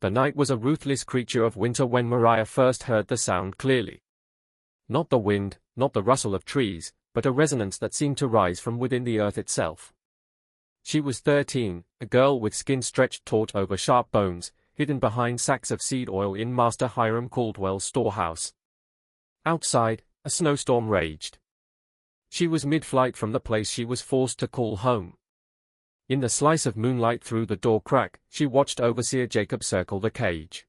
The night was a ruthless creature of winter when Mariah first heard the sound clearly. Not the wind, not the rustle of trees, but a resonance that seemed to rise from within the earth itself. She was 13, a girl with skin stretched taut over sharp bones, hidden behind sacks of seed oil in Master Hiram Caldwell's storehouse. Outside, a snowstorm raged. She was mid-flight from the place she was forced to call home. In the slice of moonlight through the door crack, she watched Overseer Jacob circle the cage.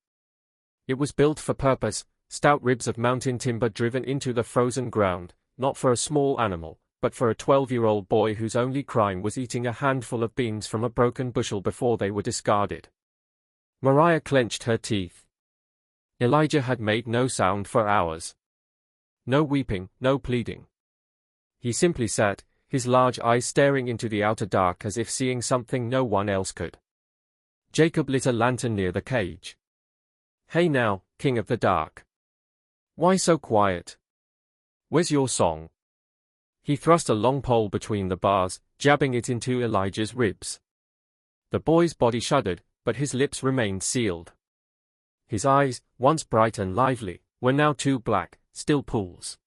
It was built for purpose, stout ribs of mountain timber driven into the frozen ground, not for a small animal, but for a 12-year-old boy whose only crime was eating a handful of beans from a broken bushel before they were discarded. Mariah clenched her teeth. Elijah had made no sound for hours. No weeping, no pleading. He simply sat, his large eyes staring into the outer dark as if seeing something no one else could. Jacob lit a lantern near the cage. "Hey now, King of the Dark. Why so quiet? Where's your song?" He thrust a long pole between the bars, jabbing it into Elijah's ribs. The boy's body shuddered, but his lips remained sealed. His eyes, once bright and lively, were now two black, still pools.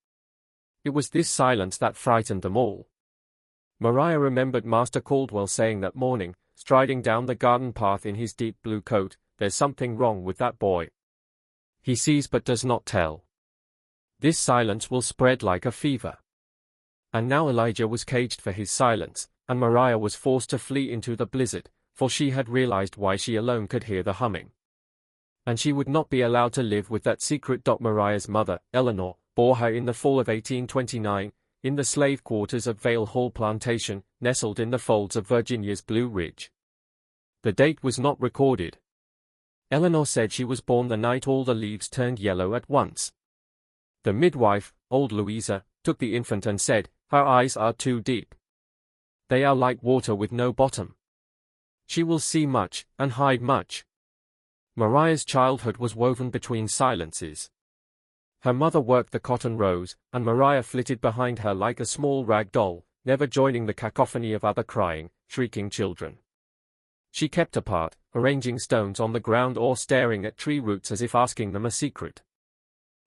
It was this silence that frightened them all. Mariah remembered Master Caldwell saying that morning, striding down the garden path in his deep blue coat, "There's something wrong with that boy. He sees but does not tell. This silence will spread like a fever." And now Elijah was caged for his silence, and Mariah was forced to flee into the blizzard, for she had realized why she alone could hear the humming. And she would not be allowed to live with that secret. Mariah's mother, Eleanor, bore her in the fall of 1829, in the slave quarters of Vale Hall Plantation, nestled in the folds of Virginia's Blue Ridge. The date was not recorded. Eleanor said she was born the night all the leaves turned yellow at once. The midwife, old Louisa, took the infant and said, "Her eyes are too deep. They are like water with no bottom. She will see much, and hide much." Mariah's childhood was woven between silences. Her mother worked the cotton rows, and Mariah flitted behind her like a small rag doll, never joining the cacophony of other crying, shrieking children. She kept apart, arranging stones on the ground or staring at tree roots as if asking them a secret.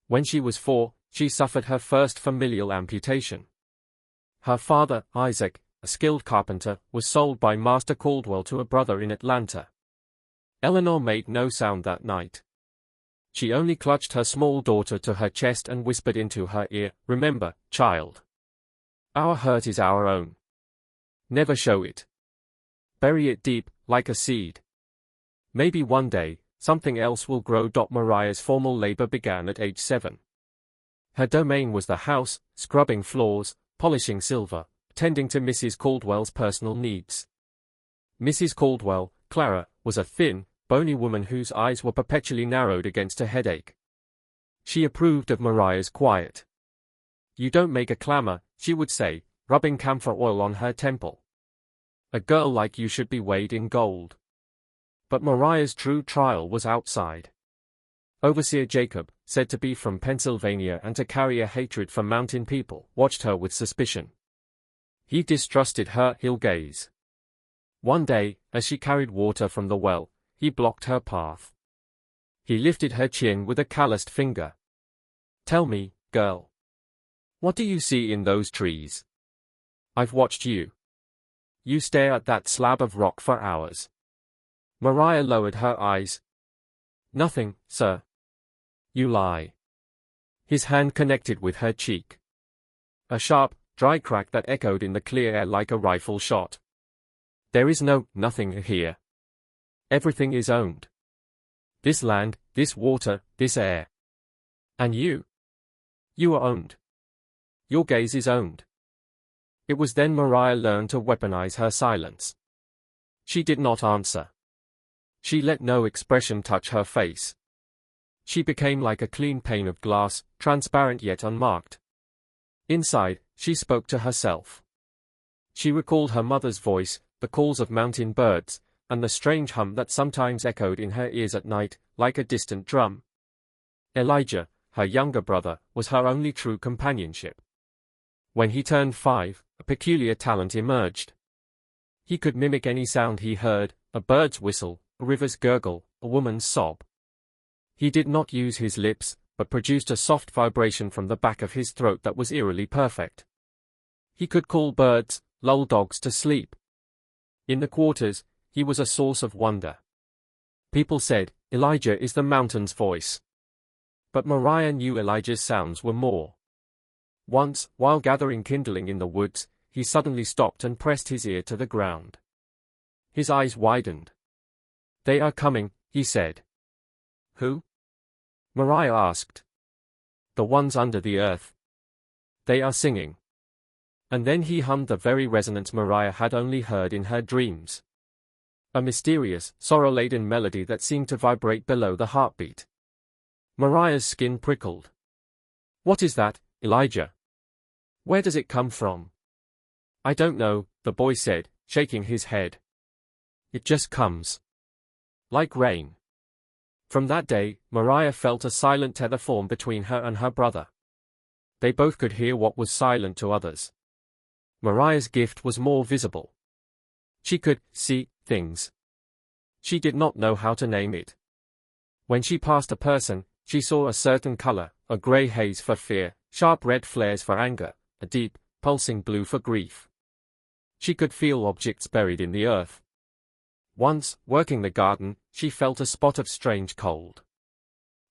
When she was 4, she suffered her first familial amputation. Her father, Isaac, a skilled carpenter, was sold by Master Caldwell to a brother in Atlanta. Eleanor made no sound that night. She only clutched her small daughter to her chest and whispered into her ear, "Remember, child. Our hurt is our own. Never show it. Bury it deep, like a seed. Maybe one day, something else will grow." Mariah's formal labor began at age 7. Her domain was the house, scrubbing floors, polishing silver, tending to Mrs. Caldwell's personal needs. Mrs. Caldwell, Clara, was a thin, bony woman whose eyes were perpetually narrowed against a headache. She approved of Mariah's quiet. "You don't make a clamor," she would say, rubbing camphor oil on her temple. "A girl like you should be weighed in gold." But Mariah's true trial was outside. Overseer Jacob, said to be from Pennsylvania and to carry a hatred for mountain people, watched her with suspicion. He distrusted her ill gaze. One day, as she carried water from the well, he blocked her path. He lifted her chin with a calloused finger. "Tell me, girl. What do you see in those trees? I've watched you. You stare at that slab of rock for hours." Mariah lowered her eyes. "Nothing, sir." "You lie." His hand connected with her cheek. A sharp, dry crack that echoed in the clear air like a rifle shot. "There is nothing here. Everything is owned. This land, this water, this air. And you? You are owned. Your gaze is owned." It was then Mariah learned to weaponize her silence. She did not answer. She let no expression touch her face. She became like a clean pane of glass, transparent yet unmarked. Inside, she spoke to herself. She recalled her mother's voice, the calls of mountain birds, and the strange hum that sometimes echoed in her ears at night, like a distant drum. Elijah, her younger brother, was her only true companionship. When he turned 5, a peculiar talent emerged. He could mimic any sound he heard, a bird's whistle, a river's gurgle, a woman's sob. He did not use his lips, but produced a soft vibration from the back of his throat that was eerily perfect. He could call birds, lull dogs to sleep. In the quarters, he was a source of wonder. People said, Elijah is the mountain's voice. But Mariah knew Elijah's sounds were more. Once, while gathering kindling in the woods, he suddenly stopped and pressed his ear to the ground. His eyes widened. "They are coming," he said. "Who?" Mariah asked. "The ones under the earth. They are singing." And then he hummed the very resonance Mariah had only heard in her dreams. A mysterious, sorrow-laden melody that seemed to vibrate below the heartbeat. Mariah's skin prickled. "What is that, Elijah? Where does it come from?" "I don't know," the boy said, shaking his head. "It just comes. Like rain." From that day, Mariah felt a silent tether form between her and her brother. They both could hear what was silent to others. Mariah's gift was more visible. She could see things. She did not know how to name it. When she passed a person, she saw a certain color, a gray haze for fear, sharp red flares for anger, a deep, pulsing blue for grief. She could feel objects buried in the earth. Once, working the garden, she felt a spot of strange cold.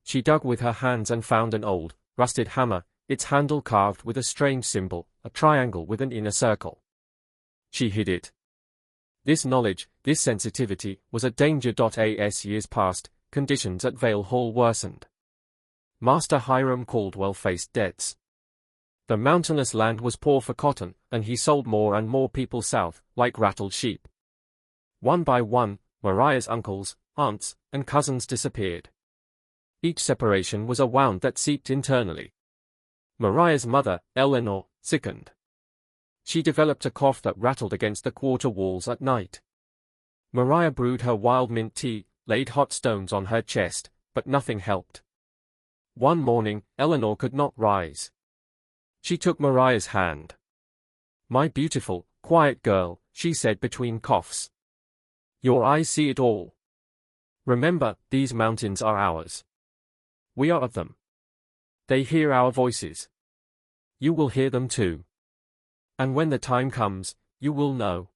She dug with her hands and found an old, rusted hammer, its handle carved with a strange symbol, a triangle with an inner circle. She hid it. This knowledge, this sensitivity, was a danger. As years passed, conditions at Vale Hall worsened. Master Hiram Caldwell faced debts. The mountainous land was poor for cotton, and he sold more and more people south, like rattled sheep. One by one, Mariah's uncles, aunts, and cousins disappeared. Each separation was a wound that seeped internally. Mariah's mother, Eleanor, sickened. She developed a cough that rattled against the quarter walls at night. Mariah brewed her wild mint tea, laid hot stones on her chest, but nothing helped. One morning, Eleanor could not rise. She took Mariah's hand. "My beautiful, quiet girl," she said between coughs. "Your eyes see it all. Remember, these mountains are ours. We are of them. They hear our voices. You will hear them too. And when the time comes, you will know."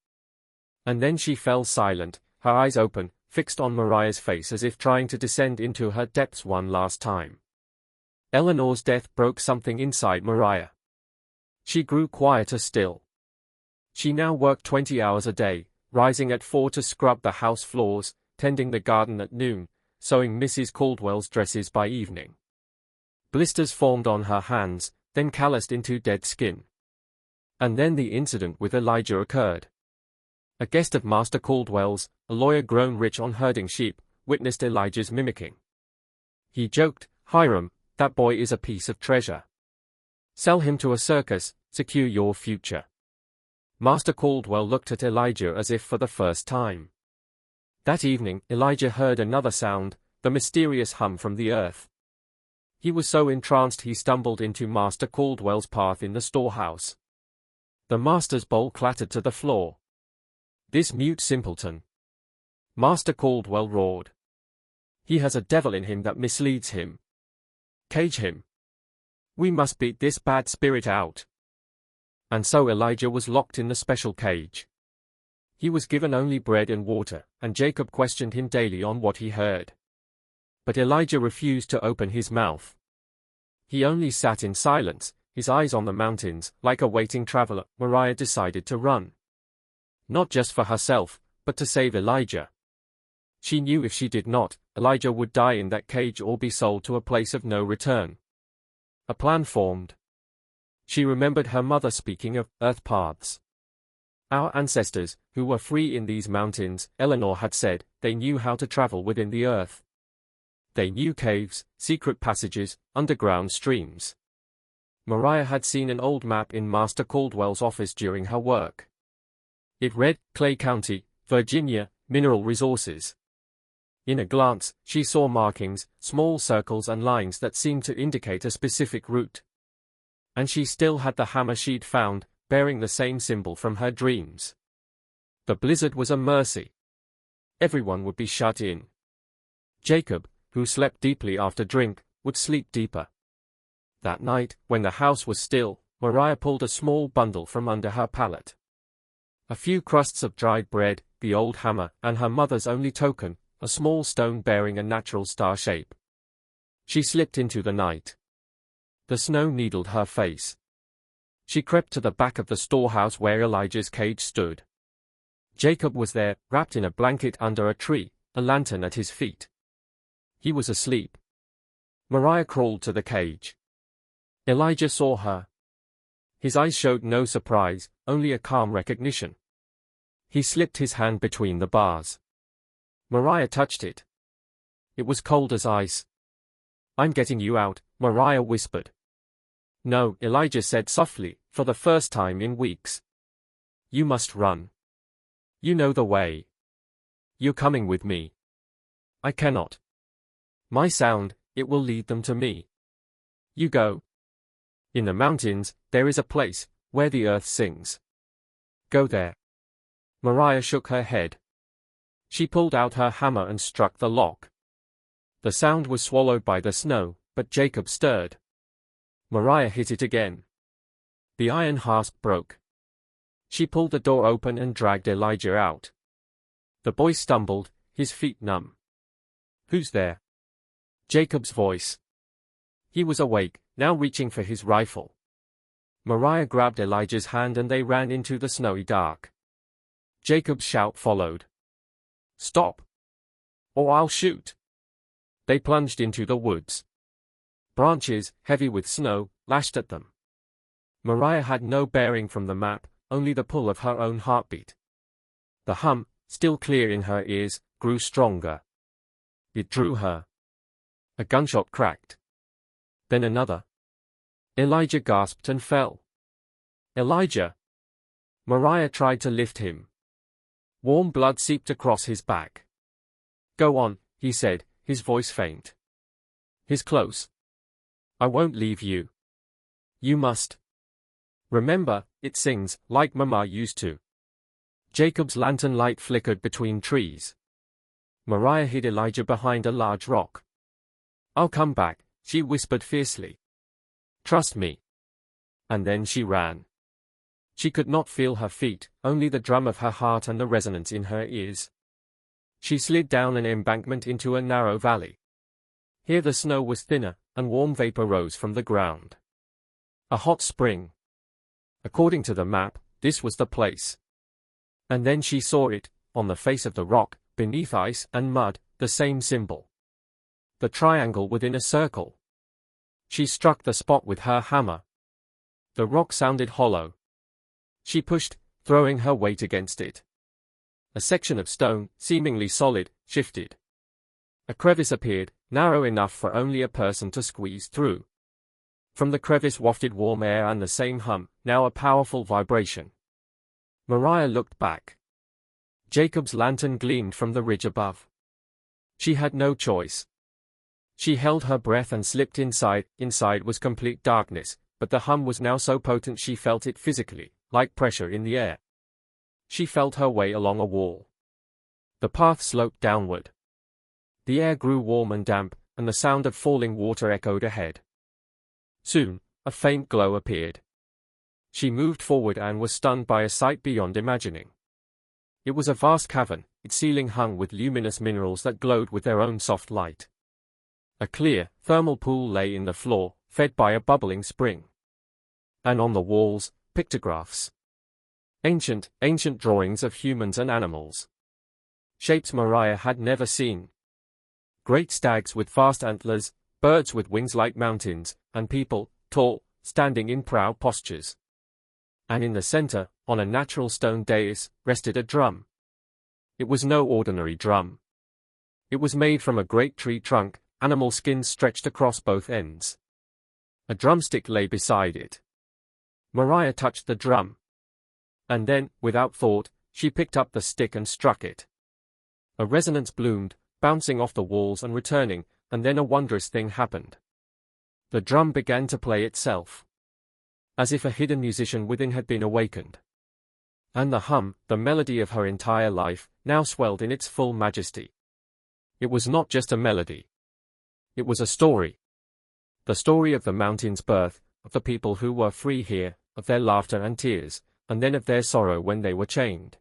And then she fell silent, her eyes open, fixed on Mariah's face as if trying to descend into her depths one last time. Eleanor's death broke something inside Mariah. She grew quieter still. She now worked 20 hours a day, rising at 4 to scrub the house floors, tending the garden at noon, sewing Mrs. Caldwell's dresses by evening. Blisters formed on her hands, then calloused into dead skin. And then the incident with Elijah occurred. A guest of Master Caldwell's, a lawyer grown rich on herding sheep, witnessed Elijah's mimicking. He joked, "Hiram, that boy is a piece of treasure. Sell him to a circus, secure your future." Master Caldwell looked at Elijah as if for the first time. That evening, Elijah heard another sound, the mysterious hum from the earth. He was so entranced he stumbled into Master Caldwell's path in the storehouse. The master's bowl clattered to the floor. "This mute simpleton!" Master Caldwell roared. "He has a devil in him that misleads him. Cage him. We must beat this bad spirit out." And so Elijah was locked in the special cage. He was given only bread and water, and Jacob questioned him daily on what he heard. But Elijah refused to open his mouth. He only sat in silence, his eyes on the mountains. Like a waiting traveler, Mariah decided to run. Not just for herself, but to save Elijah. She knew if she did not, Elijah would die in that cage or be sold to a place of no return. A plan formed. She remembered her mother speaking of earth paths. Our ancestors, who were free in these mountains, Eleanor had said, they knew how to travel within the earth. They knew caves, secret passages, underground streams. Mariah had seen an old map in Master Caldwell's office during her work. It read, Clay County, Virginia, mineral resources. In a glance, she saw markings, small circles and lines that seemed to indicate a specific route. And she still had the hammer she'd found, bearing the same symbol from her dreams. The blizzard was a mercy. Everyone would be shut in. Jacob, who slept deeply after drink, would sleep deeper. That night, when the house was still, Mariah pulled a small bundle from under her pallet. A few crusts of dried bread, the old hammer, and her mother's only token, a small stone bearing a natural star shape. She slipped into the night. The snow needled her face. She crept to the back of the storehouse where Elijah's cage stood. Jacob was there, wrapped in a blanket under a tree, a lantern at his feet. He was asleep. Mariah crawled to the cage. Elijah saw her. His eyes showed no surprise, only a calm recognition. He slipped his hand between the bars. Mariah touched it. It was cold as ice. "I'm getting you out," Mariah whispered. "No," Elijah said softly, for the first time in weeks. "You must run. You know the way. You're coming with me." "I cannot. My sound, it will lead them to me." "You go. In the mountains, there is a place where the earth sings. Go there." Mariah shook her head. She pulled out her hammer and struck the lock. The sound was swallowed by the snow, but Jacob stirred. Mariah hit it again. The iron hasp broke. She pulled the door open and dragged Elijah out. The boy stumbled, his feet numb. "Who's there?" Jacob's voice. He was awake, now reaching for his rifle. Mariah grabbed Elijah's hand and they ran into the snowy dark. Jacob's shout followed. "Stop! Or I'll shoot!" They plunged into the woods. Branches, heavy with snow, lashed at them. Mariah had no bearing from the map, only the pull of her own heartbeat. The hum, still clear in her ears, grew stronger. It drew her. A gunshot cracked. Then another. Elijah gasped and fell. "Elijah!" Mariah tried to lift him. Warm blood seeped across his back. "Go on," he said, his voice faint. His close. "I won't leave you. You must. Remember, it sings, like Mama used to." Jacob's lantern light flickered between trees. Mariah hid Elijah behind a large rock. "I'll come back," she whispered fiercely. "Trust me." And then she ran. She could not feel her feet, only the drum of her heart and the resonance in her ears. She slid down an embankment into a narrow valley. Here the snow was thinner, and warm vapor rose from the ground. A hot spring. According to the map, this was the place. And then she saw it, on the face of the rock, beneath ice and mud, the same symbol. The triangle within a circle. She struck the spot with her hammer. The rock sounded hollow. She pushed, throwing her weight against it. A section of stone, seemingly solid, shifted. A crevice appeared, narrow enough for only a person to squeeze through. From the crevice wafted warm air and the same hum, now a powerful vibration. Mariah looked back. Jacob's lantern gleamed from the ridge above. She had no choice. She held her breath and slipped inside. Inside was complete darkness, but the hum was now so potent she felt it physically, like pressure in the air. She felt her way along a wall. The path sloped downward. The air grew warm and damp, and the sound of falling water echoed ahead. Soon, a faint glow appeared. She moved forward and was stunned by a sight beyond imagining. It was a vast cavern, its ceiling hung with luminous minerals that glowed with their own soft light. A clear, thermal pool lay in the floor, fed by a bubbling spring. And on the walls, pictographs. Ancient drawings of humans and animals. Shapes Mariah had never seen. Great stags with vast antlers, birds with wings like mountains, and people, tall, standing in proud postures. And in the center, on a natural stone dais, rested a drum. It was no ordinary drum. It was made from a great tree trunk, animal skins stretched across both ends. A drumstick lay beside it. Mariah touched the drum. And then, without thought, she picked up the stick and struck it. A resonance bloomed, bouncing off the walls and returning, and then a wondrous thing happened. The drum began to play itself. As if a hidden musician within had been awakened. And the hum, the melody of her entire life, now swelled in its full majesty. It was not just a melody. It was a story. The story of the mountain's birth, of the people who were free here, of their laughter and tears, and then of their sorrow when they were chained.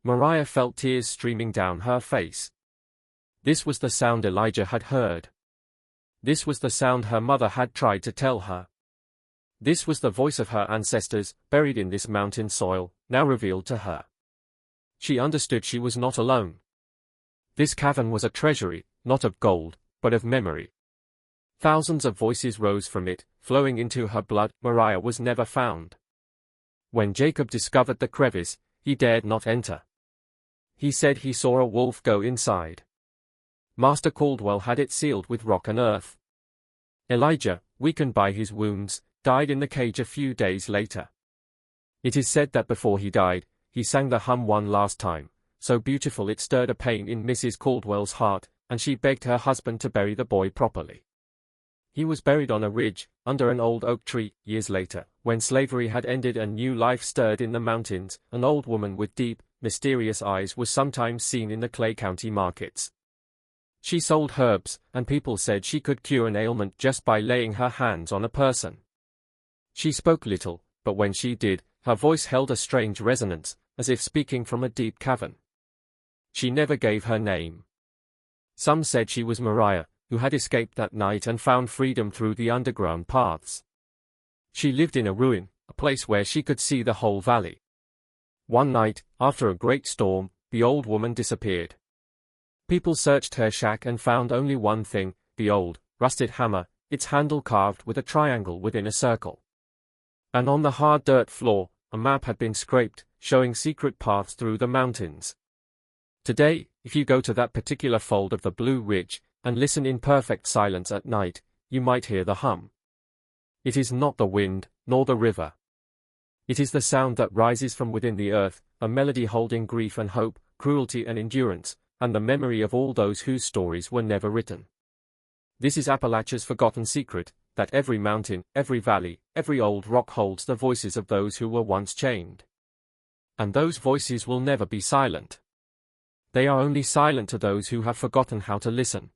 Mariah felt tears streaming down her face. This was the sound Elijah had heard. This was the sound her mother had tried to tell her. This was the voice of her ancestors, buried in this mountain soil, now revealed to her. She understood she was not alone. This cavern was a treasury, not of gold, but of memory. Thousands of voices rose from it, flowing into her blood. Mariah was never found. When Jacob discovered the crevice, he dared not enter. He said he saw a wolf go inside. Master Caldwell had it sealed with rock and earth. Elijah, weakened by his wounds, died in the cage a few days later. It is said that before he died, he sang the hum one last time, so beautiful it stirred a pain in Mrs. Caldwell's heart, and she begged her husband to bury the boy properly. He was buried on a ridge, under an old oak tree. Years later, when slavery had ended and new life stirred in the mountains, an old woman with deep, mysterious eyes was sometimes seen in the Clay County markets. She sold herbs, and people said she could cure an ailment just by laying her hands on a person. She spoke little, but when she did, her voice held a strange resonance, as if speaking from a deep cavern. She never gave her name. Some said she was Mariah, who had escaped that night and found freedom through the underground paths. She lived in a ruin, a place where she could see the whole valley. One night, after a great storm, the old woman disappeared. People searched her shack and found only one thing, the old, rusted hammer, its handle carved with a triangle within a circle. And on the hard dirt floor, a map had been scraped, showing secret paths through the mountains. Today, if you go to that particular fold of the Blue Ridge, and listen in perfect silence at night, you might hear the hum. It is not the wind, nor the river. It is the sound that rises from within the earth, a melody holding grief and hope, cruelty and endurance, and the memory of all those whose stories were never written. This is Appalachia's forgotten secret, that every mountain, every valley, every old rock holds the voices of those who were once chained. And those voices will never be silent. They are only silent to those who have forgotten how to listen.